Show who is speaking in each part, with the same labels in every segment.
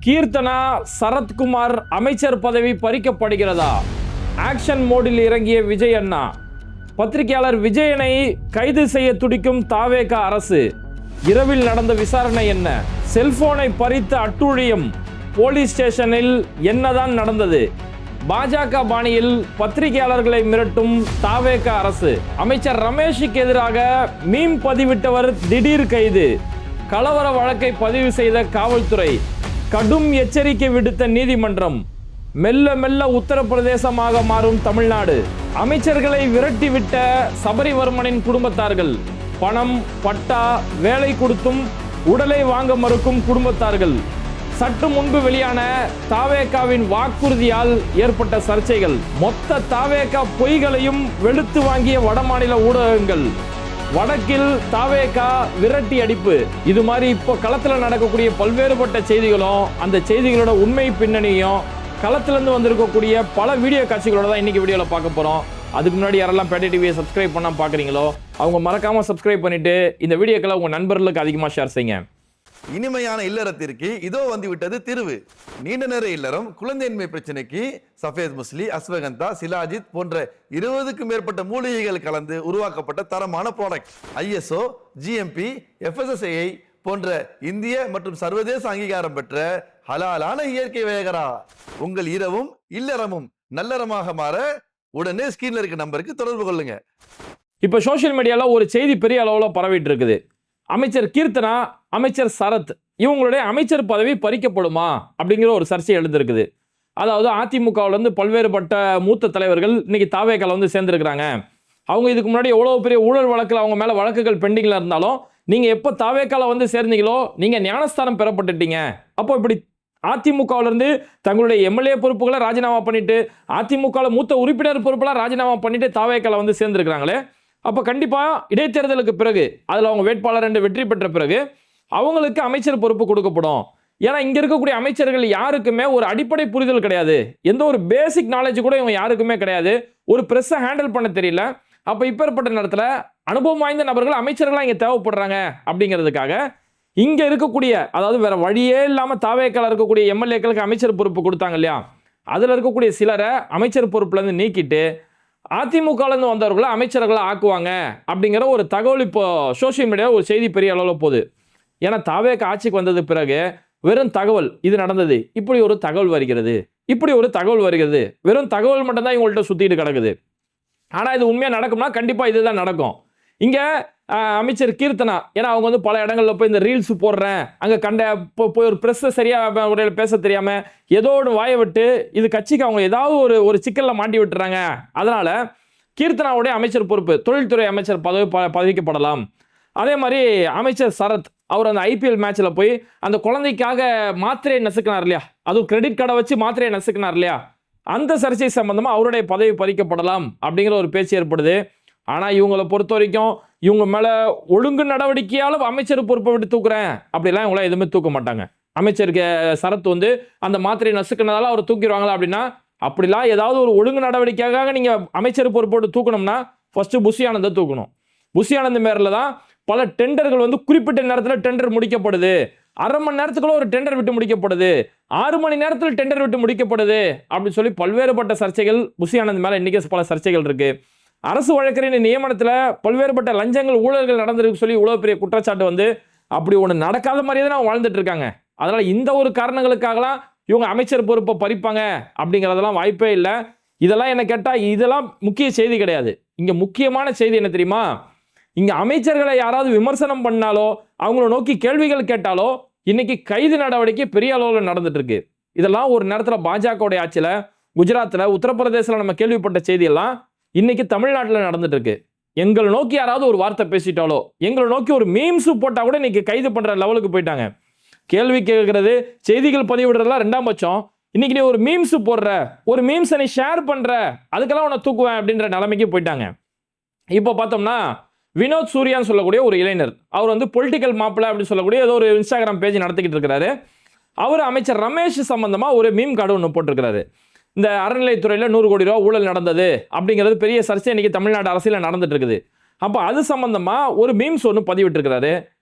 Speaker 1: கீர்த்தனா சரத்குமார் அமைச்சர் பதவி பறிக்கப்படுகிறதா? ஆக்ஷன் மோடில் இறங்கிய விஜய் அண்ணா. பத்திரிகையாளர் விஜயனை கைது செய்ய துடிக்கும் தாவேக அரசு. இரவில் நடந்த விசாரணை என்ன? செல்போனை பறித்த அட்டூழியம் போலீஸ் ஸ்டேஷனில் என்னதான் நடந்தது? பாஜக பாணியில் பத்திரிகையாளர்களை மிரட்டும் தாவேக அரசு. அமைச்சர் ரமேஷுக்கு எதிராக மீம் பதிவிட்டவர் திடீர் கைது. கலவர வழக்கை பதிவு செய்த காவல்துறை. கடும் எச்சரிக்கை விடுத்த நீதிமன்றம். மெல்ல மெல்ல உத்தரப்பிரதேசமாக மாறும் தமிழ்நாடு. அமைச்சர்களை விரட்டிவிட்ட சபரிவர்மனின் குடும்பத்தார்கள். பணம், பட்டா, வேலை கொடுத்தும் உடலை வாங்க மறுக்கும் குடும்பத்தார்கள். சற்று முன்பு வெளியான தாவேகாவின் வாக்குறுதியால் ஏற்பட்ட சர்ச்சைகள். மொத்த தாவேகா பொய்களையும் வெளுத்து வாங்கிய வடமாநில ஊடகங்கள். வடக்கில் தாவேகா விரட்டி அடிப்பு. இது மாதிரி இப்போ களத்தில் நடக்கக்கூடிய பல்வேறுபட்ட செய்திகளும் அந்த செய்திகளோட உண்மை பின்னணியும் களத்திலிருந்து வந்திருக்கக்கூடிய பல வீடியோ காட்சிகளோட தான் இன்னைக்கு வீடியோவில் பார்க்க போகிறோம். அதுக்கு முன்னாடி யாரெல்லாம் பேட்டை டிவியை சப்ஸ்கிரைப் பண்ணால் பார்க்குறீங்களோ அவங்க மறக்காமல் சப்ஸ்கிரைப் பண்ணிவிட்டு இந்த வீடியோக்களை உங்கள் நண்பர்களுக்கு அதிகமாக ஷேர் செய்யுங்க.
Speaker 2: இனிமையான இல்லறத்திற்கு இதோ வந்து விட்டது தீர்வு. நீண்ட நேர இல்லறம், குழந்தையின்மை பிரச்சனைக்கு சஃபேத் முஸ்லி, அஸ்வகந்தா, சிலாஜித் போன்ற 20க்கும் மேற்பட்ட மூலிகைகள் கலந்து உருவாக்கப்பட்ட தரமான ப்ராடக்ட். ISO, GMP, FSSAI போன்ற இந்திய மற்றும் சர்வதேச அங்கீகாரம் பெற்ற ஹலாலான இயற்கை வேகரா. உங்கள் இரவும் இல்லறமும் நல்லறமாக மாற உடனே ஸ்கிரீன்ல இருக்க நம்பருக்கு தொடர்பு கொள்ளுங்க.
Speaker 1: இப்போ சோசியல் மீடியால ஒரு செய்தி பெரிய அளவில் பரவிட்டு இருக்குது. அமைச்சர் கீர்த்தனா, அமைச்சர் சரத் இவங்களுடைய அமைச்சர் பதவி பறிக்கப்படுமா அப்படிங்கிற ஒரு சர்ச்சை எழுந்திருக்குது. அதாவது அதிமுகவிலேருந்து பல்வேறுபட்ட மூத்த தலைவர்கள் இன்னைக்கு தாவேகால வந்து சேர்ந்துருக்கிறாங்க. அவங்க இதுக்கு முன்னாடி எவ்வளோ பெரிய ஊழல் வழக்கில் அவங்க மேலே வழக்குகள் பெண்டிங்கில் இருந்தாலும் நீங்கள் எப்போ தாவேகால வந்து சேர்ந்தீங்களோ நீங்கள் ஞானஸ்தானம் பெறப்பட்டுட்டீங்க. அப்போ இப்படி அதிமுகவிலேருந்து தங்களுடைய எம்எல்ஏ பொறுப்புகளை ராஜினாமா பண்ணிட்டு அதிமுகவில் மூத்த உறுப்பினர் பொறுப்பெல்லாம் ராஜினாமா பண்ணிட்டு தாவேகால வந்து சேர்ந்துருக்கிறாங்களே. அப்போ கண்டிப்பாக இடைத்தேர்தலுக்கு பிறகு அதில் அவங்க வேட்பாளர் என்று வெற்றி பெற்ற பிறகு அவங்களுக்கு அமைச்சர் பொறுப்பு கொடுக்கப்படும். ஏன்னா இங்கே இருக்கக்கூடிய அமைச்சர்கள் யாருக்குமே ஒரு அடிப்படை புரிதல் கிடையாது. எந்த ஒரு பேசிக் நாலேஜ் கூட இவங்க யாருக்குமே கிடையாது. ஒரு ப்ரெஸ்ஸை ஹேண்டில் பண்ண தெரியல. அப்போ இப்பேற்பட்ட நேரத்தில் அனுபவம் வாய்ந்த நபர்கள் அமைச்சர்களாக இங்கே தேவைப்படுறாங்க. அப்படிங்கிறதுக்காக இங்கே இருக்கக்கூடிய, அதாவது வேற வழியே இல்லாமல் தாவேக்கால இருக்கக்கூடிய எம்எல்ஏக்களுக்கு அமைச்சர் பொறுப்பு கொடுத்தாங்க இல்லையா, அதில் இருக்கக்கூடிய சிலரை அமைச்சர் பொறுப்புலேருந்து நீக்கிட்டு அதிமுகலேருந்து வந்தவர்களை அமைச்சர்களை ஆக்குவாங்க அப்படிங்கிற ஒரு தகவல் இப்போ சோசியல் மீடியாவில் ஒரு செய்தி பெரிய அளவில் போகுது. ஏன்னா தாவேக ஆட்சிக்கு வந்தது பிறகு வெறும் தகவல் இது நடந்தது, இப்படி ஒரு தகவல் வருகிறது, இப்படி ஒரு தகவல் வருகிறது, வெறும் தகவல் மட்டும்தான் இவங்கள்ட்ட சுற்றிட்டு கிடக்குது. ஆனால் இது உண்மையாக நடக்கும்னா கண்டிப்பாக இதுதான் நடக்கும். இங்கே அமைச்சர் கீர்த்தனா, ஏன்னா அவங்க வந்து பல இடங்களில் போய் இந்த ரீல்ஸ் போடுறேன், அங்கே போய் ஒரு ப்ரெஸ்ஸை சரியாக முறையில் பேச தெரியாமல் ஏதோ ஒன்று வாயை விட்டு இது கட்சிக்கு அவங்க ஏதாவது ஒரு சிக்கலில் மாட்டி விட்டுறாங்க. அதனால் கீர்த்தனாவுடைய அமைச்சர் பொறுப்பு தொழில்துறை அமைச்சர் பதவிக்கப்படலாம். அதே மாதிரி அமைச்சர் சரத் அவர் அந்த IPL மேட்ச்சில் போய் அந்த குழந்தைக்காக மாத்திரையை நசுக்கினார் இல்லையா, அதுவும் கிரெடிட் கார்டை வச்சு மாத்திரையை நசுக்கினார் இல்லையா, அந்த சர்ச்சை சம்பந்தமாக அவருடைய பதவி பறிக்கப்படலாம் அப்படிங்கிற ஒரு பேச்சு ஏற்படுது. ஆனால் இவங்களை பொறுத்த வரைக்கும் இவங்க மேலே ஒழுங்கு நடவடிக்கையால் அமைச்சர் பொறுப்பை விட்டு தூக்குறேன் அப்படிலாம் இவங்களாம் எதுவுமே தூக்க மாட்டாங்க. அமைச்சருக்கு சரத் வந்து அந்த மாத்திரையை நசுக்கினதால அவர் தூக்கிடுவாங்களா அப்படின்னா, அப்படிலாம் ஏதாவது ஒரு ஒழுங்கு நடவடிக்கையாக நீங்கள் அமைச்சர் பொறுப்போடு தூக்கணும்னா ஃபர்ஸ்ட் புஷி ஆனந்தை தூக்கணும். புஷி ஆனந்த் பேரில் தான் பல டெண்டர்கள் வந்து குறிப்பிட்ட நேரத்தில் டெண்டர் முடிக்கப்படுது, அரை மணி நேரத்துக்குள்ள ஒரு டெண்டர் விட்டு முடிக்கப்படுது, 6 மணி நேரத்தில் டெண்டர் விட்டு முடிக்கப்படுது அப்படின்னு சொல்லி பல்வேறுபட்ட சர்ச்சைகள் புஷி ஆனந்த் மேலே இன்றைக்கி பல சர்ச்சைகள் இருக்கு. அரசு வழக்கறிஞர் நியமனத்தில் பல்வேறுபட்ட லஞ்சங்கள் ஊழல்கள் நடந்திருக்கு சொல்லி இவ்வளோ பெரிய குற்றச்சாட்டு வந்து அப்படி ஒன்று நடக்காத மாதிரியே தான் வாழ்ந்துட்டு இருக்காங்க. அதனால் இந்த ஒரு காரணங்களுக்காகலாம் இவங்க அமைச்சர் பொறுப்பை பறிப்பாங்க அப்படிங்கிறதெல்லாம் வாய்ப்பே இல்லை. இதெல்லாம் என்ன கேட்டால் இதெல்லாம் முக்கிய செய்தி கிடையாது. இங்கே முக்கியமான செய்தி என்ன தெரியுமா, இங்கே அமைச்சர்களை யாராவது விமர்சனம் பண்ணாலோ அவங்கள நோக்கி கேள்விகள் கேட்டாலோ இன்னைக்கு கைது நடவடிக்கை பெரிய அளவில் நடந்துட்டு இருக்கு. இதெல்லாம் ஒரு நேரத்தில் பாஜகவுடைய ஆட்சியில் குஜராத்தில், உத்தரப்பிரதேசத்தில் நம்ம கேள்விப்பட்ட செய்தியெல்லாம் இன்னைக்கு தமிழ்நாட்டில் நடந்துட்டு இருக்கு. எங்களை நோக்கி யாராவது ஒரு வார்த்தை பேசிட்டாலோ, எங்களை நோக்கி ஒரு மீம்ஸ் போட்டால் கூட இன்னைக்கு கைது பண்ணுற லெவலுக்கு போயிட்டாங்க. கேள்வி கேட்கறது, செய்திகள் பதிவிடுறதுலாம் 2ஆம் பட்சம். இன்னைக்கு நீ ஒரு மீம்ஸ் போடுற, ஒரு மீம்ஸை நீ ஷேர் பண்ற, அதுக்கெல்லாம் உன்னை தூக்குவேன் அப்படின்ற நிலைமைக்கு போயிட்டாங்க. இப்போ பார்த்தோம்னா வினோத் சூர்யான்னு சொல்லக்கூடிய ஒரு இளைஞர், அவர் வந்து பொலிட்டிக்கல் மாப்பிள்ளை அப்படின்னு சொல்லக்கூடிய ஏதோ ஒரு இன்ஸ்டாகிராம் பேஜ் நடத்திக்கிட்டு இருக்கிறாரு. அவர் அமைச்சர் ரமேஷ் சம்பந்தமாக ஒரு மீம் கார்டு ஒன்று போட்டிருக்கிறாரு. இந்த அறநிலைத்துறையில் 100 கோடி ரூபா ஊழல் நடந்தது அப்படிங்கிறது பெரிய சர்ச்சை இன்னைக்கு தமிழ்நாடு அரசியலில் நடந்துட்டு இருக்குது. அப்போ அது சம்பந்தமாக ஒரு மீம்ஸ் ஒன்று பதிவிட்டிருக்கிறாரு.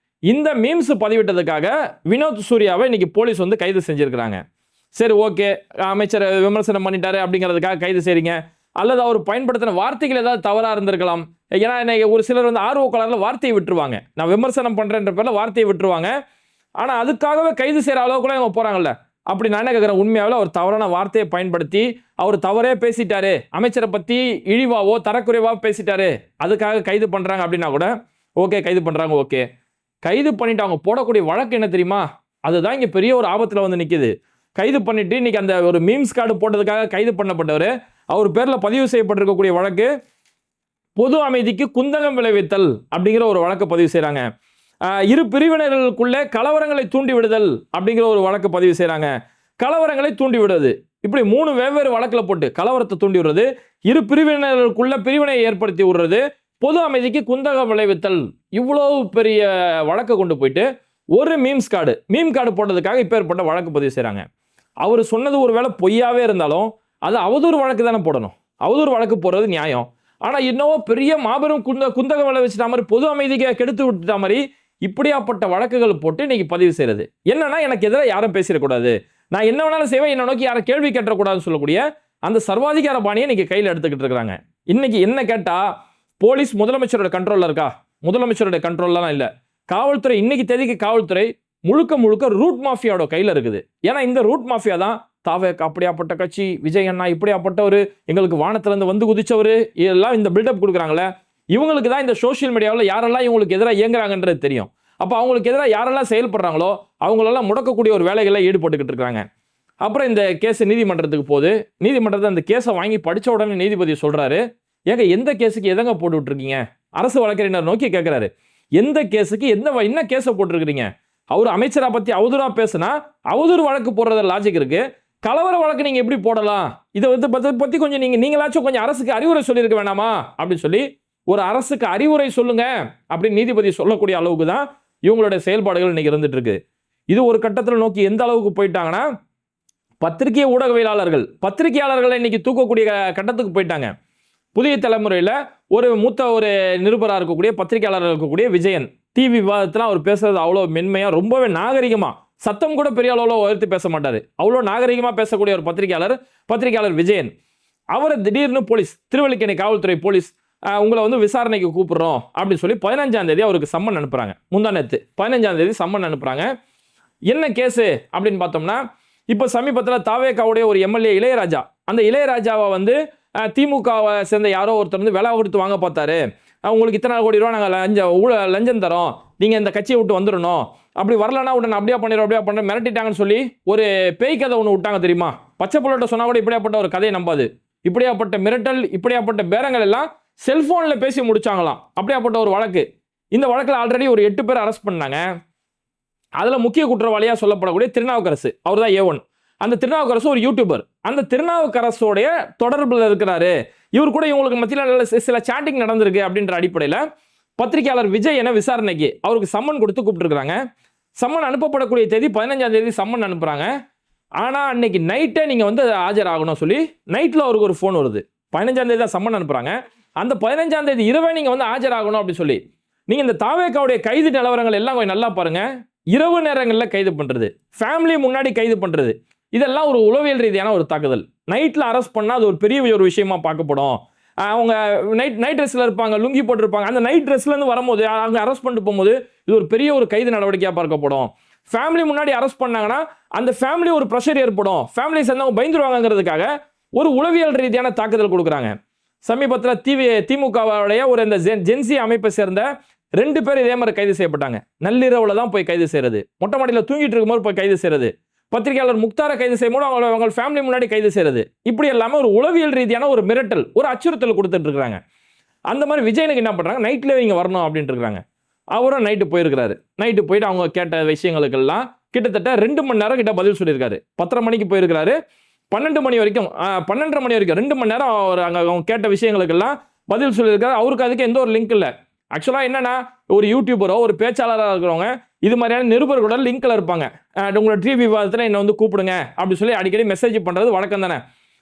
Speaker 1: இந்த மீம்ஸ் பதிவிட்டதுக்காக வினோத் சூர்யாவை இன்னைக்கு போலீஸ் வந்து கைது செஞ்சிருக்கிறாங்க. சரி, ஓகே, அமைச்சர் விமர்சனம் பண்ணிட்டாரு அப்படிங்கிறதுக்காக கைது செய்றீங்க, அல்லது அவர் பயன்படுத்தின வார்த்தைகள் ஏதாவது தவறாக இருந்திருக்கலாம். ஏன்னா இன்னைக்கு ஒரு சிலர் வந்து ஆர்வக்காரர்கள் வார்த்தையை விட்டுருவாங்க, நான் விமர்சனம் பண்றேன்ற பேரில் வார்த்தையை விட்டுருவாங்க. ஆனால் அதுக்காகவே கைது செய்கிற அளவுக்குலாம் இவங்க போகிறாங்கல்ல. அப்படி நான் என்ன கேட்குறேன், உண்மையாவில் அவர் தவறான வார்த்தையை பயன்படுத்தி அவர் தவறே பேசிட்டாரு, அமைச்சரை பற்றி இழிவாவோ தரக்குறைவாக பேசிட்டாரு, அதுக்காக கைது பண்ணுறாங்க அப்படின்னா கூட ஓகே, கைது பண்ணுறாங்க. ஓகே, கைது பண்ணிட்டு அவங்க போடக்கூடிய வழக்கு என்ன தெரியுமா? அதுதான் இங்கே பெரிய ஒரு ஆபத்தில் வந்து நிற்கிது. கைது பண்ணிட்டு இன்னைக்கு அந்த ஒரு மீம்ஸ் கார்டு போட்டதுக்காக கைது பண்ணப்பட்டவர், அவர் பேரில் பதிவு செய்யப்பட்டிருக்கக்கூடிய வழக்கு பொது அமைதிக்கு குந்தகம் விளைவித்தல் அப்படிங்கிற ஒரு வழக்கு பதிவு செய்கிறாங்க. இரு பிரிவினர்களுக்குள்ளே கலவரங்களை தூண்டி விடுதல் அப்படிங்கிற ஒரு வழக்கு பதிவு செய்கிறாங்க. கலவரங்களை தூண்டி விடுவது, இப்படி 3 வெவ்வேறு வழக்கில் போட்டு கலவரத்தை தூண்டி விடுறது, இரு பிரிவினர்களுக்குள்ள பிரிவினை ஏற்படுத்தி விடுறது, பொது அமைதிக்கு குந்தகம் விளைவித்தல், இவ்வளவு பெரிய வழக்கை கொண்டு போயிட்டு ஒரு மீம் கார்டு போட்டதுக்காக இப்பேற்பட்ட வழக்கு பதிவு செய்கிறாங்க. அவர் சொன்னது ஒரு வேளை பொய்யாவே இருந்தாலும் அது அவதூறு வழக்கு தானே போடணும். அவதூறு வழக்கு போடுறது நியாயம். ஆனால் இன்னும் பெரிய மாபெரும் குந்தகம் விளைவிச்சிட்ட மாதிரி, பொது அமைதிக்கு கெடுத்து விட்டுட்ட மாதிரி இப்படியாப்பட்ட வழக்குகள் போட்டு இன்னைக்கு பதிவு செய்யறது என்னன்னா, எனக்கு எதிராக யாரும் பேசிடக்கூடாது, நான் என்ன வேணாலும் செய்வேன், என்ன நோக்கி யாரை கேள்வி கேட்டக்கூடாதுன்னு சொல்லக்கூடிய அந்த சர்வாதிகார பாணியை இன்னைக்கு கையில் எடுத்துக்கிட்டு இருக்காங்க. இன்னைக்கு என்ன கேட்டா, போலீஸ் முதலமைச்சரோட கண்ட்ரோல்ல இருக்கா? முதலமைச்சரோட கண்ட்ரோல்லாம் இல்லை. காவல்துறை இன்னைக்கு தேதிக்கு காவல்துறை முழுக்க ரூட் மாஃபியாவோட கையில் இருக்குது. ஏன்னா இந்த ரூட் மாஃபியா தான் தாவேக் அப்படியாப்பட்ட கட்சி, விஜய் அண்ணா இப்படியாப்பட்டவர், எங்களுக்கு வானத்திலிருந்து வந்து குதிச்சவர், இதெல்லாம் இந்த பில்டப் கொடுக்குறாங்களே, இவங்களுக்கு தான் இந்த சோஷியல் மீடியாவில் யாரெல்லாம் இவங்களுக்கு எதிராக இயங்குறாங்கன்றது தெரியும். அப்போ அவங்களுக்கு எதிராக யாரெல்லாம் செயல்படுறாங்களோ அவங்களெல்லாம் முடக்கக்கூடிய ஒரு வேலைகளில் ஈடுபட்டுக்கிட்டு இருக்காங்க. அப்புறம் இந்த கேஸ் நீதிமன்றத்துக்கு போகுது. நீதிமன்றத்தை அந்த கேஸை வாங்கி படித்த உடனே நீதிபதி சொல்கிறாரு, ஏங்க எந்த கேஸுக்கு எதங்க போட்டு விட்டுருக்கீங்க? அரசு வழக்கறிஞர் நோக்கி கேட்குறாரு, எந்த கேஸுக்கு என்ன கேஸை போட்டிருக்கிறீங்க? அவர் அமைச்சரை பற்றி அவதூறாக பேசுனா அவதூறு வழக்கு போடுறத லாஜிக் இருக்கு, கலவர வழக்கு நீங்கள் எப்படி போடலாம்? இதை வந்து பற்றி கொஞ்சம் நீங்களாச்சும் கொஞ்சம் அரசுக்கு அறிவுரை சொல்லியிருக்க வேணாமா அப்படின்னு சொல்லி ஒரு அரசுக்கு அறிவுரை சொல்லுங்க அப்படின்னு நீதிபதி சொல்லக்கூடிய அளவுக்கு தான் இவங்களுடைய செயல்பாடுகள் இன்னைக்கு இருந்துட்டு இருக்கு. இது ஒரு கட்டத்தில் நோக்கி எந்த அளவுக்கு போயிட்டாங்கன்னா, பத்திரிகை பத்திரிகையாளர்களை இன்னைக்கு தூக்கக்கூடிய கட்டத்துக்கு போயிட்டாங்க. புதிய தலைமுறையில் ஒரு மூத்த நிருபராக இருக்கக்கூடிய பத்திரிகையாளர் இருக்கக்கூடிய விஜயன் டிவி விவாதத்தில் அவர் பேசுறது அவ்வளோ மென்மையாக, ரொம்பவே நாகரிகமாக, சத்தம் கூட பெரிய அளவில் உயர்த்தி பேச மாட்டார், அவ்வளோ நாகரிகமாக பேசக்கூடிய ஒரு பத்திரிகையாளர் விஜயன். அவரை திடீர்னு போலீஸ், திருவல்லிக்கேணி காவல்துறை போலீஸ், உங்களை வந்து விசாரணைக்கு கூப்பிடுறோம் அப்படின்னு சொல்லி 15ஆம் தேதி அவருக்கு சம்மன் அனுப்புகிறாங்க. முந்தானத்து 15ஆம் தேதி சம்மன் அனுப்புகிறாங்க. என்ன கேஸு அப்படின்னு பார்த்தோம்னா, இப்போ சமீபத்தில் தாவேக்காவுடைய ஒரு எம்எல்ஏ இளையராஜா, அந்த இளையராஜாவை வந்து திமுகவை சேர்ந்த யாரோ ஒருத்தர் வந்து விலை கொடுத்து வாங்க பார்த்தாரு, உங்களுக்கு இத்தனை கோடி ரூபா நாங்கள் லஞ்சம் தரோம், நீங்கள் இந்த கட்சியை விட்டு வந்துடணும், அப்படி வரலன்னா உடனே அப்படியே பண்ணுறோம் மிரட்டிட்டாங்கன்னு சொல்லி ஒரு பேய் கதை ஒன்று விட்டாங்க தெரியுமா? பச்சை புள்ளட்ட சொன்னால் கூட இப்படியாப்பட்ட ஒரு கதையை நம்பாது. இப்படியாப்பட்ட மிரட்டல், இப்படியாப்பட்ட பேரங்கள் எல்லாம் செல்போனில் பேசி முடிச்சாங்களாம். அப்படியாப்பட்ட ஒரு வழக்கு. இந்த வழக்கில் ஆல்ரெடி ஒரு 8 பேர் அரெஸ்ட் பண்ணாங்க. அதில் முக்கிய குற்றவாளியாக சொல்லப்படக்கூடிய திருநாவுக்கரசு, அவர் தான் A1. அந்த திருநாவுக்கரசு ஒரு யூடியூபர். அந்த திருநாவுக்கரசோடைய தொடர்பில் இருக்கிறாரு, இவர் கூட இவங்களுக்கு மத்தியில் சில சாட்டிங் நடந்திருக்கு அப்படின்ற அடிப்படையில் பத்திரிகையாளர் விஜய் என விசாரணைக்கு அவருக்கு சம்மன் கொடுத்து கூப்பிட்டுருக்காங்க. சம்மன் அனுப்பப்படக்கூடிய தேதி 15ஆம் தேதி சம்மன் அனுப்புகிறாங்க. ஆனால் அன்னைக்கு நைட்டே நீங்கள் வந்து ஆஜராகணும் சொல்லி நைட்டில் அவருக்கு ஒரு ஃபோன் வருது. 15ஆம் தேதி தான் சம்மன் அனுப்புகிறாங்க. அந்த 15ஆம் தேதி இரவே நீங்கள் வந்து ஆஜராகணும் அப்படின்னு சொல்லி. நீங்கள் இந்த தாவேக்காவுடைய கைது நிலவரங்கள் எல்லாம் கொஞ்சம் நல்லா பாருங்கள். இரவு நேரங்களில் கைது பண்ணுறது, ஃபேமிலி முன்னாடி கைது பண்ணுறது, இதெல்லாம் ஒரு உளவியல் ரீதியான ஒரு தாக்குதல். நைட்டில் அரெஸ்ட் பண்ணால் அது ஒரு பெரிய ஒரு விஷயமா பார்க்கப்படும். அவங்க நைட் ட்ரெஸ்ஸில் இருப்பாங்க, லுங்கி போட்டிருப்பாங்க, அந்த நைட் ட்ரெஸ்லேருந்து வரும்போது அவங்க அரெஸ்ட் பண்ணிட்டு போகும்போது இது ஒரு பெரிய ஒரு கைது நடவடிக்கையாக பார்க்கப்படும். ஃபேமிலி முன்னாடி அரெஸ்ட் பண்ணாங்கன்னா அந்த ஃபேமிலி ஒரு ப்ரெஷர் ஏற்படும், ஃபேமிலி சேர்ந்தவங்க பயந்துருவாங்கிறதுக்காக ஒரு உளவியல் ரீதியான தாக்குதல் கொடுக்குறாங்க. சமீபத்தில் திமுகவுடைய ஒரு இந்த ஜென்சி அமைப்பை சேர்ந்த 2 பேர் இதே மாதிரி கைது செய்யப்பட்டாங்க. நள்ளிரவில் தான் போய் கைது செய்கிறது, மொட்டை மாடியில் தூங்கிட்டு இருக்கும்போது போய் கைது செய்கிறது, பத்திரிகையாளர் முக்தாரை கைது செய்யும்போது அவங்க ஃபேமிலி முன்னாடி கைது செய்கிறது, இப்படி எல்லாமே ஒரு உளவியல் ரீதியான ஒரு மிரட்டல், ஒரு அச்சுறுத்தல் கொடுத்துட்டு இருக்காங்க. அந்த மாதிரி விஜயனுக்கு என்ன பண்ணுறாங்க, நைட்லேயே இங்கே வரணும் அப்படின்ட்டு இருக்காங்க. அவரும் நைட்டு போயிருக்கிறாரு. நைட்டு போயிட்டு அவங்க கேட்ட விஷயங்களுக்கெல்லாம் கிட்டத்தட்ட 2 மணி நேரம் கிட்ட பதில் சொல்லியிருக்காரு. 10:30 மணிக்கு போயிருக்கிறாரு, 12 மணி வரைக்கும் 12:30 மணி வரைக்கும் 2 மணி நேரம் அவர் அங்கே அவங்க கேட்ட விஷயங்களுக்கெல்லாம் பதில் சொல்லியிருக்காரு. அவருக்கு அதுக்கு எந்த ஒரு லிங்க் இல்லை. ஆக்சுவலாக என்னன்னா, ஒரு யூடியூபரோ ஒரு பேச்சாளராக இருக்கிறவங்க இது மாதிரியான நிருபர்களோட லிங்க்ல இருப்பாங்க. உங்களோட டிவி விவாதத்தில் என்னை வந்து கூப்பிடுங்க அப்படி சொல்லி அடிக்கடி மெசேஜ் பண்ணுறது வழக்கம் தானே.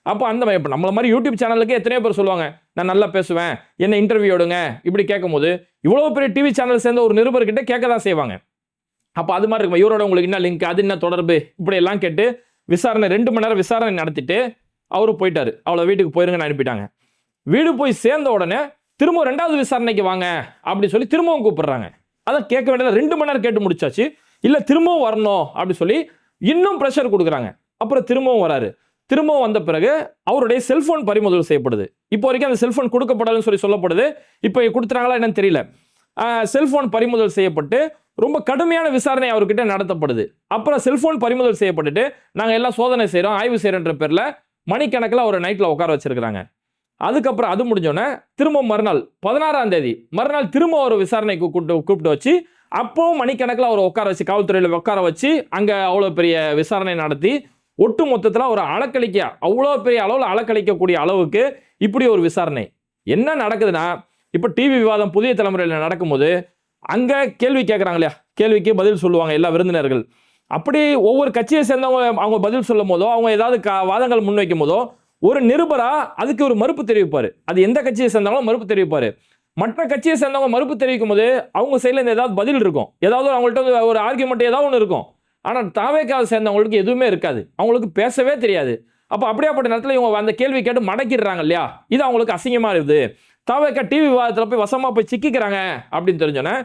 Speaker 1: அப்போ அந்த இப்போ நம்மள மாதிரி யூடியூப் சேனலுக்கு எத்தனையோ பேர் சொல்லுவாங்க, நான் நல்லா பேசுவேன், என்ன இன்டர்வியூ எடுங்க இப்படி கேட்கும்போது இவ்வளோ பெரிய டிவி சேனல் சேர்ந்த ஒரு நிருபர்கிட்ட கேட்க தான் செய்வாங்க. அப்போ அது மாதிரி இருக்கும், இவரோட உங்களுக்கு என்ன லிங்க், அது என்ன தொடர்பு, இப்படி எல்லாம் கேட்டு விசாரணை 2 மணி நேரம் விசாரணை நடத்திட்டு அவரு போயிட்டாரு. அவ்வளோ வீட்டுக்கு போயிருங்கன்னு அனுப்பிட்டாங்க. வீடு போய் சேர்ந்த உடனே திரும்ப 2வது விசாரணைக்கு வாங்க அப்படி சொல்லி திரும்பவும் கூப்பிடுறாங்க. அதை கேட்க வேண்டியது 2 மணி நேரம் கேட்டு முடிச்சாச்சு, இல்லை திரும்பவும் வரணும் அப்படி சொல்லி இன்னும் ப்ரெஷர் கொடுக்குறாங்க. அப்புறம் திரும்பவும் வராரு. திரும்பவும் வந்த பிறகு அவருடைய செல்போன் பறிமுதல் செய்யப்படுது. இப்போ வரைக்கும் அந்த செல்போன் கொடுக்கப்படலன்னு சொல்லி சொல்லப்படுது. இப்போ கொடுத்துறாங்களா என்னன்னு தெரியல. செல்போன் பறிமுதல் செய்யப்பட்டு ரொம்ப கடுமையான விசாரணை அவர்கிட்ட நடத்தப்படுது. அப்புறம் செல்போன் பறிமுதல் செய்யப்பட்டுட்டு நாங்கள் எல்லாம் சோதனை செய்கிறோம், ஆய்வு செய்கிறன்ற பேரில் மணிக்கணக்கில் ஒரு நைட்டில் உட்கார வச்சிருக்கிறாங்க. அதுக்கப்புறம் அது முடிஞ்சோடனே திரும்ப மறுநாள் 16ஆம் தேதி மறுநாள் திரும்ப ஒரு விசாரணைக்கு கூப்பிட்டு வச்சு அப்போவும் மணிக்கணக்கில் அவர் உட்கார வச்சு, காவல்துறையில் உட்கார வச்சு அங்கே அவ்வளோ பெரிய விசாரணை நடத்தி ஒட்டு மொத்தத்தில் ஒரு அளக்களிக்க, அவ்வளோ பெரிய அளவில் அளக்களிக்கக்கூடிய அளவுக்கு இப்படி ஒரு விசாரணை என்ன நடக்குதுன்னா, இப்போ டிவி விவாதம் புதிய தலைமுறையில் நடக்கும்போது அங்கே கேள்வி கேட்குறாங்க இல்லையா, கேள்விக்கு பதில் சொல்லுவாங்க எல்லா விருந்தினர்கள். அப்படி ஒவ்வொரு கட்சியை சேர்ந்தவங்க அவங்க பதில் சொல்லும் போதோ, அவங்க ஏதாவது வாதங்கள் முன்வைக்கும் போதோ ஒரு நிருபரா அதுக்கு ஒரு மறுப்பு தெரிவிப்பார். அது எந்த கட்சியை சேர்ந்தாலும் மறுப்பு தெரிவிப்பார். மற்ற கட்சியை சேர்ந்தவங்க மறுப்பு தெரிவிக்கும் போது அவங்க சைடில் ஏதாவது பதில் இருக்கும், ஏதாவது அவங்கள்ட்ட ஒரு ஆர்கியூமெண்ட் ஏதாவது ஒன்று இருக்கும். ஆனால் தாவேக்காவை சேர்ந்தவங்களுக்கு எதுவுமே இருக்காது, அவங்களுக்கு பேசவே தெரியாது. அப்போ அப்படியாப்பட்ட நேரத்தில் இவங்க அந்த கேள்வி கேட்டு மடக்கிடுறாங்க இல்லையா, இது அவங்களுக்கு அசிங்கமாக இருக்குது. தாவேக்கா டிவி விவாதத்தில் போய் வசமாக போய் சிக்கிக்கிறாங்க அப்படின்னு தெரிஞ்சோன்னே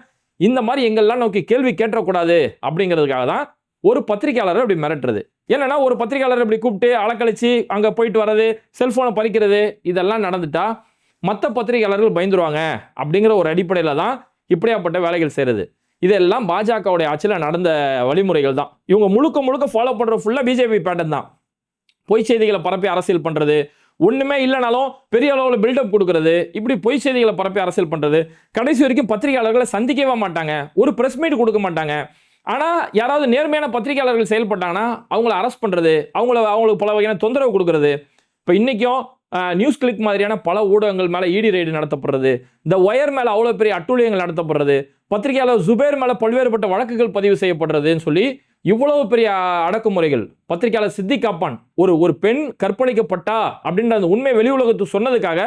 Speaker 1: இந்த மாதிரி எங்கெல்லாம் நோக்கி கேள்வி கேட்டக்கூடாது அப்படிங்கிறதுக்காக தான் ஒரு பத்திரிகையாளரை அப்படி மிரட்டுறது. என்னன்னா ஒரு பத்திரிகையாளர் இப்படி கூப்பிட்டு அளக்கழிச்சு அங்கே போயிட்டு வர்றது, செல்போனை பறிக்கிறது, இதெல்லாம் நடந்துட்டா மற்ற பத்திரிகையாளர்கள் பயந்துருவாங்க அப்படிங்கிற ஒரு அடிப்படையில் தான் இப்படியாப்பட்ட வேலைகள் செய்கிறது. இதெல்லாம் பாஜகவுடைய ஆட்சியில் நடந்த வழிமுறைகள் தான். இவங்க முழுக்க முழுக்க ஃபாலோ பண்ணுற ஃபுல்லாக பிஜேபி பேட்டர்ன் தான். பொய் செய்திகளை பரப்பி அரசியல் பண்ணுறது, ஒன்றுமே இல்லைனாலும் பெரிய அளவில் பில்டப் கொடுக்கறது, இப்படி பொய் செய்திகளை பரப்பி அரசியல் பண்ணுறது. கடைசி வரைக்கும் பத்திரிகையாளர்களை சந்திக்கவே மாட்டாங்க, ஒரு ப்ரெஸ் மீட் கொடுக்க மாட்டாங்க. ஆனால் யாராவது நேர்மையான பத்திரிகையாளர்கள் செயல்பட்டாங்கன்னா அவங்கள அரெஸ்ட் பண்ணுறது, அவங்களுக்கு பல வகையான தொந்தரவு கொடுக்கறது. இப்போ இன்றைக்கும் நியூஸ் கிளிக் மாதிரியான பல ஊடகங்கள் மேலே இடி ரெய்டு நடத்தப்படுறது, இந்த ஒயர் மேலே அவ்வளோ பெரிய அட்டூழியங்கள் நடத்தப்படுறது, பத்திரிகையாளர் ஜுபேர் மேலே பல்வேறுபட்ட வழக்குகள் பதிவு செய்யப்படுறதுன்னு சொல்லி இவ்வளவு பெரிய அடக்குமுறைகள். பத்திரிகையாளர் சித்திக் காப்பான் ஒரு பெண் கற்பழிக்கப்பட்டா அப்படின்ற அந்த உண்மை வெளி உலகத்துக்கு சொன்னதுக்காக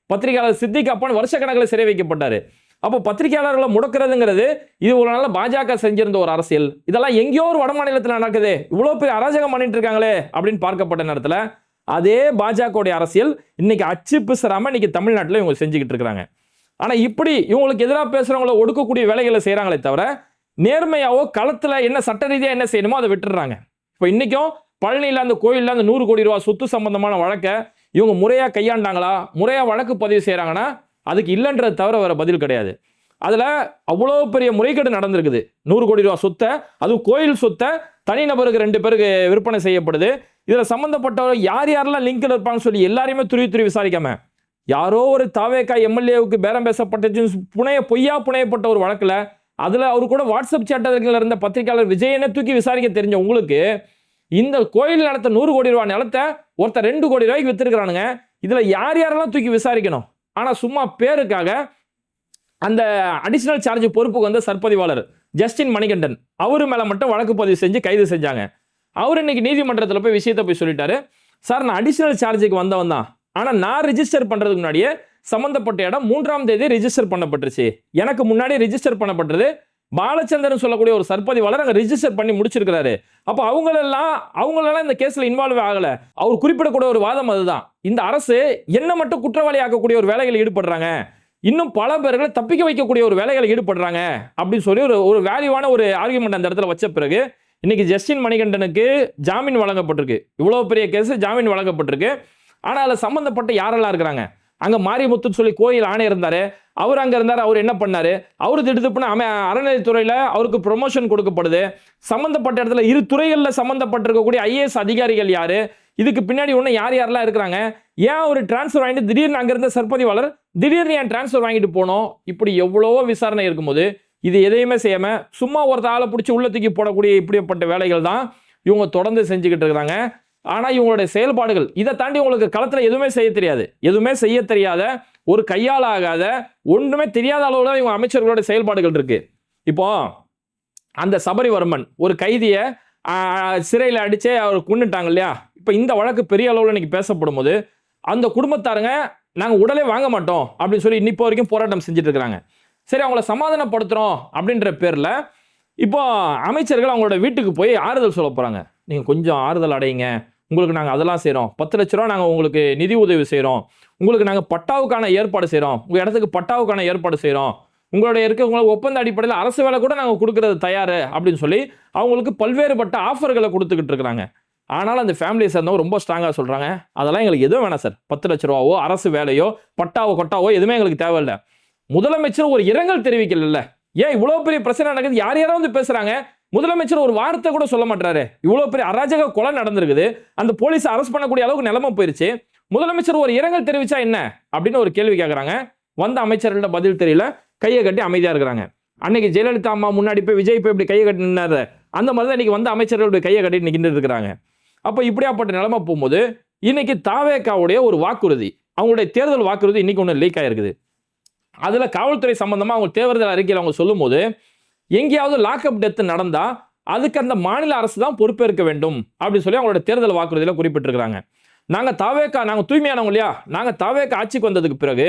Speaker 1: பத்திரிகையாளர் சித்திக் காப்பான் வருஷக்கணக்கில் சிறை வைக்கப்பட்டார். அப்போ பத்திரிகையாளர்களை முடக்கிறதுங்கிறது இது ஒரு நாள் பாஜக செஞ்சிருந்த ஒரு அரசியல். இதெல்லாம் எங்கேயோ ஒரு வட மாநிலத்தில் நடக்குது, இவ்வளோ பெரிய அராஜகம் பண்ணிட்டு இருக்காங்களே அப்படின்னு பார்க்கப்பட்ட நேரத்தில் அதே பாஜகவுடைய அரசியல் இன்னைக்கு அச்சு பிசராம இன்னைக்கு தமிழ்நாட்டில் இவங்க செஞ்சுக்கிட்டு இருக்கிறாங்க. ஆனால் இப்படி இவங்களுக்கு எதிராக பேசுறவங்கள ஒடுக்கக்கூடிய வேலைகளை செய்கிறாங்களே தவிர நேர்மையாவோ களத்தில் என்ன சட்ட ரீதியாக என்ன செய்யணுமோ அதை விட்டுடுறாங்க. இப்போ இன்றைக்கும் பழனியில் அந்த கோயிலில் அந்த 100 கோடி ரூபா சொத்து சம்பந்தமான வழக்கை இவங்க முறையாக கையாண்டாங்களா, முறையாக வழக்கு பதிவு செய்கிறாங்கன்னா அதுக்கு இல்லைன்றது தவிர வேறு பதில் கிடையாது. அதில் அவ்வளோ பெரிய முறைகேடு நடந்திருக்குது. 100 கோடி ரூபா சொத்தை, அதுவும் கோயில் சொத்தை தனிநபருக்கு 2 பேருக்கு விற்பனை செய்யப்படுது. இதில் சம்மந்தப்பட்டவர் யார் யாரெல்லாம் லிங்கில் இருப்பாங்கன்னு சொல்லி எல்லாரையுமே துருவி விசாரிக்காம யாரோ ஒரு தாவேக்கா எம்எல்ஏவுக்கு பேரம் பேசப்பட்ட பொய்யா புனையப்பட்ட ஒரு வழக்கில் அதில் அவர் கூட வாட்ஸ்அப் சேட்டர்கள் இருந்த பத்திரிகையாளர் விஜயனை தூக்கி விசாரிக்க தெரிஞ்ச உங்களுக்கு இந்த கோயில் நடத்த 100 கோடி ரூபா நிலத்தை ஒருத்தர் 2 கோடி ரூபாய்க்கு வித்துருக்கிறானுங்க. இதில் யார் யாரெல்லாம் தூக்கி விசாரிக்கணும். ஆனால் சும்மா பேருக்காக அந்த அடிஷனல் சார்ஜ் பொறுப்புக்கு வந்த சர்பதிவாளர் ஜஸ்டின் மணிகண்டன் அவர் மேலே மட்டும் வழக்கு பதிவு செஞ்சு கைது செஞ்சாங்க. அவர் இன்னைக்கு நீதிமன்றத்தில் போய் விஷயத்தை போய் சொல்லிட்டாரு, சார் நான் அடிஷனல் சார்ஜுக்கு வந்தவன் தான், ஆனால் நான் ரிஜிஸ்டர் பண்ணுறதுக்கு முன்னாடியே சம்மந்தப்பட்ட இடம் 3ஆம் தேதி ரிஜிஸ்டர் பண்ணப்பட்டுருச்சு, எனக்கு முன்னாடி ரிஜிஸ்டர் பண்ணப்பட்டது பாலச்சந்திரன் சொல்லக்கூடிய ஒரு சர்பதிவாளர் அங்கே ரிஜிஸ்டர் பண்ணி முடிச்சிருக்கிறாரு. அப்போ அவங்களெல்லாம் இந்த கேஸில் இன்வால்வ் ஆகலை. அவர் குறிப்பிடக்கூடிய ஒரு வாதம் அதுதான், இந்த அரசு என்ன மட்டும் குற்றவாளி ஆக்கக்கூடிய ஒரு வேலைகளில் ஈடுபடுறாங்க, இன்னும் பல பேர்களை தப்பிக்க வைக்கக்கூடிய ஒரு வேலைகளை ஈடுபடுறாங்க அப்படின்னு சொல்லி ஒரு வேல்யூவான ஒரு ஆர்குமெண்ட் அந்த இடத்துல வச்ச பிறகு இன்னைக்கு ஜஸ்டின் மணிகண்டனுக்கு ஜாமீன் வழங்கப்பட்டிருக்கு. இவ்வளோ பெரிய கேஸ் ஜாமீன் வழங்கப்பட்டிருக்கு. ஆனால் அதில் சம்மந்தப்பட்ட யாரெல்லாம் இருக்கிறாங்க, அங்கே மாரிமுத்துன்னு சொல்லி கோயில் ஆணையர் இருந்தார், அவர் அங்கே இருந்தார், அவர் என்ன பண்ணார், அவர் திடுத்துப்புன்னு அறநிலையத்துறையில் அவருக்கு ப்ரொமோஷன் கொடுக்கப்படுது. சம்மந்தப்பட்ட இடத்துல இரு துறைகளில் சம்மந்தப்பட்டிருக்கக்கூடிய ஐஏஎஸ் அதிகாரிகள் யார், இதுக்கு பின்னாடி ஒன்று யாரெல்லாம் இருக்கிறாங்க, ஏன் ஒரு டிரான்ஸ்ஃபர் வாங்கிட்டு திடீர்னு அங்கே இருந்த சர்பதிவாளர் திடீர்னு ஏன் டிரான்ஸ்ஃபர் வாங்கிட்டு போனோம், இப்படி எவ்வளவோ விசாரணை இருக்கும்போது இது எதையுமே செய்யாமல் சும்மா ஒருத்த ஆளை பிடிச்சி உள்ள தூக்கி போடக்கூடிய இப்படிப்பட்ட வேலைகள் தான் இவங்க தொடர்ந்து செஞ்சுக்கிட்டு இருக்கிறாங்க. ஆனால் இவங்களுடைய செயல்பாடுகள் இதை தாண்டி உங்களுக்கு களத்தில் எதுவுமே செய்ய தெரியாது. எதுவுமே செய்ய தெரியாத ஒரு கையால் ஆகாத ஒன்றுமே தெரியாத அளவில் இவங்க அமைச்சர்களோட செயல்பாடுகள் இருக்கு. இப்போ அந்த சபரிவர்மன் ஒரு கைதியை சிறையில் அடிச்சே அவர் கொண்டுட்டாங்க இல்லையா. இப்போ இந்த வழக்கு பெரிய அளவில் இன்னைக்கு பேசப்படும் போது அந்த குடும்பத்தாருங்க நாங்கள் உடலே வாங்க மாட்டோம் அப்படின்னு சொல்லி இப்போ வரைக்கும் போராட்டம் செஞ்சுட்டு இருக்கிறாங்க. சரி, அவங்கள சமாதானப்படுத்துகிறோம் அப்படின்ற பேரில் இப்போ அமைச்சர்கள் அவங்களோட வீட்டுக்கு போய் ஆறுதல் சொல்ல போகிறாங்க. நீங்கள் கொஞ்சம் ஆறுதல் அடையுங்க, உங்களுக்கு நாங்கள் அதெல்லாம் செய்கிறோம், 10 லட்ச ரூபா நாங்கள் உங்களுக்கு நிதி உதவி செய்கிறோம், உங்களுக்கு நாங்கள் பட்டாவுக்கான ஏற்பாடு செய்கிறோம், உங்கள் இடத்துக்கு பட்டாவுக்கான ஏற்பாடு செய்கிறோம், உங்களுக்கு ஒப்பந்த அடிப்படையில் அரசு வேலை கூட நாங்கள் கொடுக்கறது தயார் அப்படின்னு சொல்லி அவங்களுக்கு பல்வேறுபட்ட ஆஃபர்களை கொடுத்துக்கிட்டு இருக்கிறாங்க. ஆனால் அந்த ஃபேமிலியை சேர்ந்தவங்க ரொம்ப ஸ்ட்ராங்காக சொல்கிறாங்க, அதெல்லாம் எங்களுக்கு எதுவும் வேணாம் சார், 10 லட்ச ரூபாவோ அரசு வேலையோ பட்டாவோ கொட்டாவோ எதுவுமே எங்களுக்கு தேவையில்லை. முதலமைச்சர் ஒரு இரங்கல் தெரிவிக்கல, ஏன் இவ்வளோ பெரிய பிரச்சனை நடக்குது, யார் யாரோ வந்து பேசுகிறாங்க, முதலமைச்சர் ஒரு வார்த்தை கூட சொல்ல மாட்டாரு. இவ்வளோ பெரிய அராஜக கொலை நடந்திருக்குது, அந்த போலீஸ் அரெஸ்ட் பண்ணக்கூடிய அளவுக்கு நிலைமை போயிருச்சு, முதலமைச்சர் ஒரு இரங்கல் தெரிவிச்சா என்ன அப்படின்னு ஒரு கேள்வி கேட்குறாங்க. வந்த அமைச்சர்கள்ட்ட பதில் தெரியல, கையை கட்டி அமைதியாக இருக்கிறாங்க. அன்னைக்கு ஜெயலலிதா அம்மா முன்னாடி போய் விஜய் போய் இப்படி கையை கட்டி நின்னாரு, அந்த மாதிரி தான் இன்னைக்கு வந்த அமைச்சர்கள் கையை கட்டி நின்று இருக்கிறாங்க. அப்போ இப்படியாப்பட்ட நிலைமை போகும்போது இன்னைக்கு தாவேக்காவுடைய ஒரு வாக்குறுதி, அவங்களுடைய தேர்தல் வாக்குறுதி இன்னைக்கு ஒன்று லீக் ஆயிருக்குது. அதில் காவல்துறை சம்பந்தமாக அவங்க தேர்தல் அறிக்கையில் அவங்க சொல்லும் போது, எங்கேயாவது லாக்அப் டெத் நடந்தால் அதுக்கு அந்த மாநில அரசு தான் பொறுப்பேற்க வேண்டும் அப்படின்னு சொல்லி அவங்களோட தேர்தல் வாக்குறுதியில் குறிப்பிட்டிருக்கிறாங்க. நாங்கள் தூய்மையானவங்க இல்லையா, நாங்கள் தாவேக்கா ஆட்சிக்கு வந்ததுக்கு பிறகு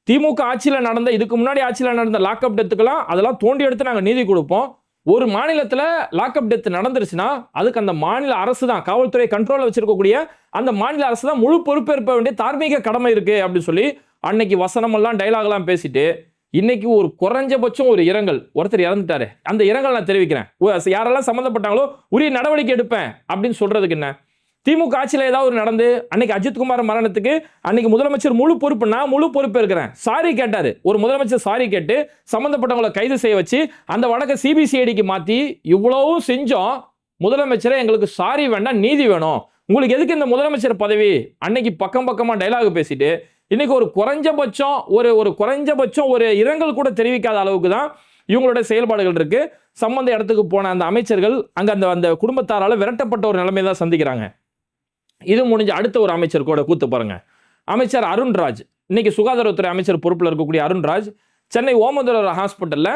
Speaker 1: திமுக ஆட்சியில் நடந்த, இதுக்கு முன்னாடி ஆட்சியில் நடந்த லாக்அப் டெத்துக்கெல்லாம் அதெல்லாம் தோண்டி எடுத்து நாங்கள் நீதி கொடுப்போம். ஒரு மாநிலத்தில் லாக்அப் டெத் நடந்துருச்சுன்னா அதுக்கு அந்த மாநில அரசு தான், காவல்துறை கண்ட்ரோலில் வச்சிருக்கக்கூடிய அந்த மாநில அரசு தான் முழு பொறுப்பேற்க வேண்டிய தார்மீக கடமை இருக்கு அப்படின்னு சொல்லி அன்னைக்கு வசனமெல்லாம் டைலாக்லாம் பேசிட்டு, இன்னைக்கு ஒரு குறைஞ்சபட்சம் ஒரு இரங்கல், ஒருத்தர் இறந்துட்டாரு, அந்த இரங்கல் நான் தெரிவிக்கிறேன், யாரெல்லாம் சம்மந்தப்பட்டாங்களோ உரிய நடவடிக்கை எடுப்பேன் அப்படின்னு சொல்றதுக்கு என்ன? திமுக ஆட்சியில் ஏதாவது நடந்து அன்னைக்கு அஜித்குமார் மரணத்துக்கு அன்னைக்கு முதலமைச்சர் முழு பொறுப்பு, நான் முழு பொறுப்பு இருக்கிறேன், சாரி கேட்டாரு, ஒரு முதலமைச்சர் சாரி கேட்டு சம்பந்தப்பட்டவங்களை கைது செய்ய வச்சு அந்த வழக்கை சிபிசிஐடிக்கு மாற்றி இவ்வளவும் செஞ்சோம். முதலமைச்சரை எங்களுக்கு சாரி வேண்டாம், நீதி வேணும், உங்களுக்கு எதுக்கு இந்த முதலமைச்சர் பதவி, அன்னைக்கு பக்கம் பக்கமாக டைலாக் பேசிட்டு இன்னைக்கு ஒரு குறைஞ்சபட்சம் ஒரு இரங்கல் கூட தெரிவிக்காத அளவுக்கு தான் இவங்களோட செயல்பாடுகள் இருக்கு. சம்பந்த இடத்துக்கு போன அந்த அமைச்சர்கள் அங்க அந்த குடும்பத்தாரால விரட்டப்பட்ட ஒரு நிலைமை தான் சந்திக்கிறாங்க. இது முடிஞ்ச அடுத்த ஒரு அமைச்சர் கூட கூத்து பாருங்க. அமைச்சர் அருண்ராஜ், இன்னைக்கு சுகாதாரத்துறை அமைச்சர் பொறுப்பில் இருக்கக்கூடிய அருண்ராஜ் சென்னை ஓமந்தூரார் ஹாஸ்பிட்டலில்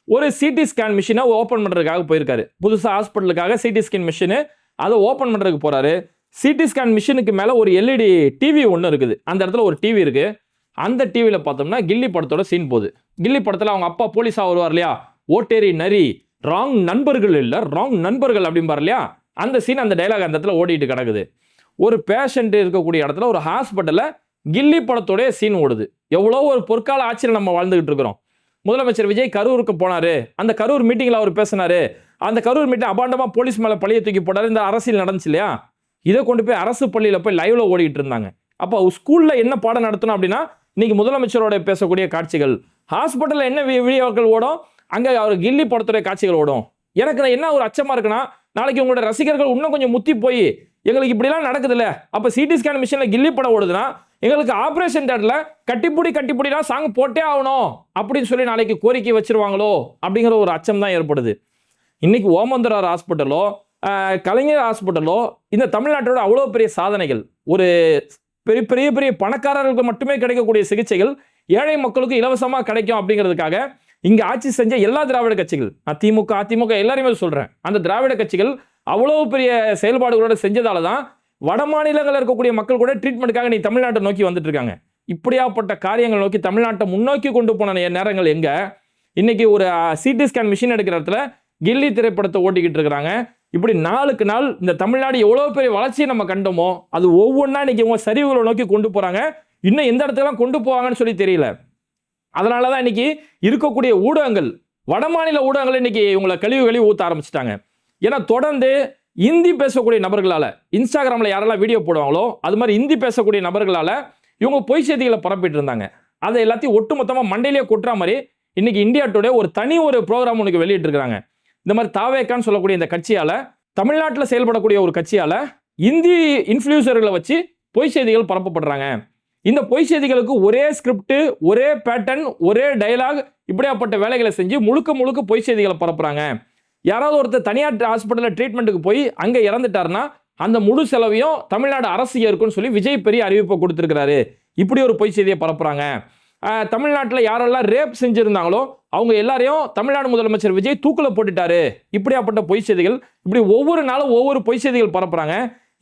Speaker 1: ஒரு சிடி ஸ்கேன் மிஷினை ஓப்பன் பண்ணுறதுக்காக போயிருக்காரு. புதுசாக ஹாஸ்பிட்டலுக்காக சிடி ஸ்கேன் மிஷினு அதை ஓப்பன் பண்ணுறதுக்கு போகிறாரு. சிடி ஸ்கேன் மிஷினுக்கு மேலே ஒரு எல்இடி டிவி ஒன்று இருக்குது, அந்த இடத்துல ஒரு டிவி இருக்குது. அந்த டிவியில் பார்த்தோம்னா கில்லி படத்தோட சீன் போகுது. கில்லி படத்தில் அவங்க அப்பா போலீஸாக வருவார் இல்லையா, ஓட்டேரி நரி, ராங் நண்பர்கள் இல்லை ராங் நண்பர்கள் அப்படிம்பார் இல்லையா, அந்த சீன், அந்த டைலாக் அந்த இடத்துல ஓடிட்டு கிடக்குது. ஒரு பேஷண்ட் இருக்கக்கூடிய இடத்துல ஒரு ஹாஸ்பிட்டலில் கில்லி படத்தோடைய சீன் ஓடுது. எவ்வளோ ஒரு பொற்கால ஆட்சியில் நம்ம வாழ்ந்துகிட்டு இருக்கிறோம். முதலமைச்சர் விஜய் கரூருக்கு போனார், அந்த கரூர் மீட்டிங்கில் அவர் பேசினார், அந்த கரூர் மீட்டிங் அபாண்டமாக போலீஸ் மேலே பழிய தூக்கி போட்டார், இந்த அரசியல் நடந்துச்சு இல்லையா, இதை கொண்டு போய் அரசு பள்ளியில் போய் லைவ்ல ஓடிட்டு இருந்தாங்க. அப்போ ஸ்கூலில் என்ன பாடம் நடத்தணும் அப்படின்னா இன்னைக்கு முதலமைச்சரோட பேசக்கூடிய காட்சிகள், ஹாஸ்பிட்டலில் என்ன வீடியோக்கள் ஓடும், அங்கே அவர் கில்லி படத்துடைய காட்சிகள் ஓடும். எனக்கு என்ன ஒரு அச்சமாக இருக்குன்னா, நாளைக்கு உங்களோட ரசிகர்கள் இன்னும் கொஞ்சம் முத்தி போய் எங்களுக்கு இப்படிலாம் நடக்குதுல்ல, அப்போ சிடி ஸ்கேன் மிஷினில் கில்லி படம் ஓடுதுன்னா எங்களுக்கு ஆப்ரேஷன் தேட்டரில் கட்டிப்புடிலாம் சாங் போட்டே ஆகணும் அப்படின்னு சொல்லி நாளைக்கு கோரிக்கை வச்சிருவாங்களோ அப்படிங்கிற ஒரு அச்சம் தான் ஏற்படுது. இன்னைக்கு ஓமந்தூரார் ஹாஸ்பிட்டலோ கலைஞர் ஹாஸ்பிட்டலோ இந்த தமிழ்நாட்டோட அவ்வளோ பெரிய சாதனைகள், ஒரு பெரிய பெரிய பணக்காரர்களுக்கு மட்டுமே கிடைக்கக்கூடிய சிகிச்சைகள் ஏழை மக்களுக்கு இலவசமாக கிடைக்கும் அப்படிங்கிறதுக்காக இங்கே ஆட்சி செஞ்ச எல்லா திராவிட கட்சிகள், திமுக அதிமுக எல்லாரையுமே சொல்கிறேன், அந்த திராவிட கட்சிகள் அவ்வளோ பெரிய செயல்பாடுகளோட செஞ்சதால தான் வட மாநிலங்களில் இருக்கக்கூடிய மக்கள் கூட ட்ரீட்மெண்ட்டுக்காக நீ தமிழ்நாட்டை நோக்கி வந்துட்டு இருக்காங்க. இப்படியாப்பட்ட காரியங்கள் நோக்கி தமிழ்நாட்டை முன்னோக்கி கொண்டு போன நேரங்கள் எங்க? இன்னைக்கு ஒரு சிடி ஸ்கேன் மிஷின் எடுக்கிற இடத்துல கில்லி திரைப்படத்தை ஓட்டிக்கிட்டு இருக்கிறாங்க. இப்படி நாளுக்கு நாள் இந்த தமிழ்நாடு எவ்வளோ பெரிய வளர்ச்சியை நம்ம கண்டோமோ அது ஒவ்வொன்றா இன்னைக்கு இவங்க சரிவுகளை நோக்கி கொண்டு போறாங்க. இன்னும் எந்த இடத்துலாம் கொண்டு போவாங்கன்னு சொல்லி தெரியல. அதனால தான் இன்னைக்கு இருக்கக்கூடிய ஊடகங்கள், வட மாநில ஊடகங்கள் இன்னைக்கு இவங்களை கழிவு ஊற்ற ஆரம்பிச்சிட்டாங்க. ஏன்னா தொடர்ந்து இந்தி பேசக்கூடிய நபர்களால், இன்ஸ்டாகிராமில் யாரெல்லாம் வீடியோ போடுவாங்களோ அது மாதிரி இந்தி பேசக்கூடிய நபர்களால் இவங்க பொய் செய்திகளை பரப்பிட்டு இருந்தாங்க. அதை எல்லாத்தையும் ஒட்டுமொத்தமாக மண்டையிலேயே கொட்டுற மாதிரி இன்னைக்கு இந்தியா டுடே ஒரு தனி ஒரு ப்ரோக்ராம் உனக்கு வெளியிட்டு இருக்காங்க. இந்த மாதிரி தாவேக்கான்னு சொல்லக்கூடிய இந்த கட்சியால், தமிழ்நாட்டில் செயல்படக்கூடிய ஒரு கட்சியால் இந்தி இன்ஃப்ளூயன்சர்களை வச்சு பொய் செய்திகள் பரப்பப்படுறாங்க. இந்த பொய் செய்திகளுக்கு ஒரே ஸ்கிரிப்ட், ஒரே பேட்டர்ன், ஒரே டைலாக், இப்படியாப்பட்ட வேலைகளை செஞ்சு முழுக்க பொய் செய்திகளை பரப்புறாங்க. யாராவது ஒருத்தர் தனியார் ஹாஸ்பிட்டலில் ட்ரீட்மெண்ட்டுக்கு போய் அங்கே இறந்துட்டாருன்னா அந்த முழு செலவையும் தமிழ்நாடு அரசு ஏற்கும்னு சொல்லி விஜய் பெரிய அறிவிப்பை கொடுத்துருக்கிறாரு. இப்படி ஒரு பொய் செய்தியை பரப்புறாங்க. தமிழ்நாட்டில் யாரெல்லாம் ரேப் செஞ்சிருந்தாங்களோ அவங்க எல்லாரையும் தமிழ்நாடு முதலமைச்சர் விஜய் தூக்கில் போட்டுட்டாரு. இப்படியாப்பட்ட பொய் செய்திகள், இப்படி ஒவ்வொரு நாளும் ஒவ்வொரு பொய் செய்திகள் பரப்புறாங்க.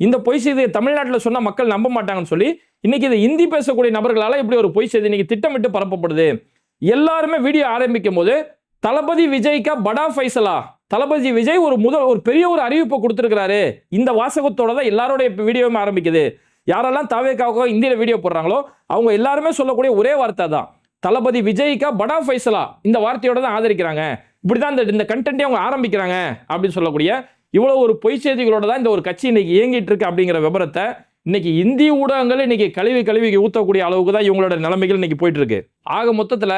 Speaker 1: இந்த பொய் செய்தியை தமிழ்நாட்டில் சொன்னால் மக்கள் நம்ப மாட்டாங்கன்னு சொல்லி இன்னைக்கு இதை இந்தி பேசக்கூடிய நபர்களால் இப்படி ஒரு பொய் செய்தி இன்னைக்கு திட்டமிட்டு பரப்பப்படுது. எல்லாருமே வீடியோ ஆரம்பிக்கும் போது தளபதி விஜய்க்கா படா ஃபைசலா, தளபதி விஜய் ஒரு பெரிய ஒரு அறிவிப்பை கொடுத்திருக்கிறாரு. இந்த வாசகத்தோட தான் எல்லாரோட வீடியோவும் ஆரம்பிக்குது. யாரெல்லாம் தாவேக்காவுக்கோ இந்தியில வீடியோ போடுறாங்களோ அவங்க எல்லாருமே சொல்லக்கூடிய ஒரே வார்த்தை தான், தளபதி விஜய்க்கா படா ஃபைசலா, இந்த வார்த்தையோட தான் ஆதரிக்கிறாங்க. இப்படிதான் இந்த கண்டென்ட்டே அவங்க ஆரம்பிக்கிறாங்க அப்படின்னு சொல்லக்கூடிய இவ்வளவு ஒரு பொய் செய்திகளோட தான் இந்த ஒரு கட்சி இன்னைக்கு இயங்கிட்டு இருக்கு அப்படிங்கிற விபரத்தை இன்னைக்கு இந்திய ஊடகங்கள் இன்னைக்கு கழுவி ஊத்தக்கூடிய அளவுக்கு தான் இவங்களோட நிலைமைகள் இன்னைக்கு போயிட்டு இருக்கு. ஆக மொத்தத்துல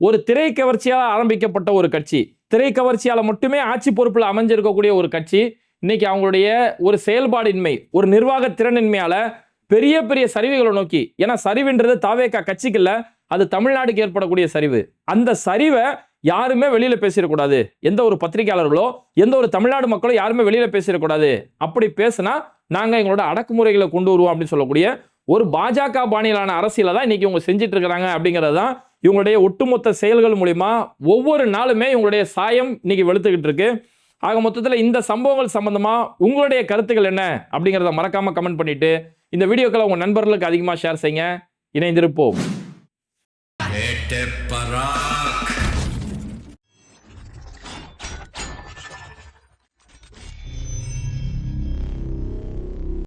Speaker 1: ஒரு திரை கவர்ச்சியால் ஆரம்பிக்கப்பட்ட ஒரு கட்சி, திரை கவர்ச்சியால மட்டுமே ஆட்சி பொறுப்பில் அமைஞ்சிருக்கக்கூடிய ஒரு கட்சி இன்னைக்கு அவங்களுடைய ஒரு செயல்பாடின்மை, ஒரு நிர்வாக திறனின்மையால பெரிய பெரிய சரிவுகளை நோக்கி, ஏன்னா சரிவுன்றது தாவேகா கட்சிக்கு இல்ல, அது தமிழ்நாடுக்கு ஏற்படக்கூடிய சரிவு. அந்த சரிவை யாருமே வெளியில பேசிடக்கூடாது. எந்த ஒரு பத்திரிகையாளர்களோ எந்த ஒரு தமிழ்நாடு மக்களோ யாருமே வெளியில பேசிடக்கூடாது. அப்படி பேசினா நாங்க எங்களோட அடக்குமுறைகளை கொண்டு வருவோம் அப்படின்னு சொல்லக்கூடிய ஒரு பாஜக பாணியிலான அரசியலை தான் இன்னைக்கு இவங்க செஞ்சுட்டு இருக்கிறாங்க. அப்படிங்கிறது தான் இவங்களுடைய ஒட்டுமொத்த செயல்கள் மூலியமா ஒவ்வொரு நாளுமே இவங்களுடைய சாயம் இன்னைக்கு வெளுத்துக்கிட்டு இருக்கு. ஆக மொத்தத்தில் இந்த சம்பவங்கள் சம்பந்தமா உங்களுடைய கருத்துக்கள் என்ன அப்படிங்கிறத மறக்காம கமெண்ட் பண்ணிட்டு இந்த வீடியோக்களை உங்க நண்பர்களுக்கு அதிகமாக ஷேர் செய்யுங்க. இணைந்திருப்போம்.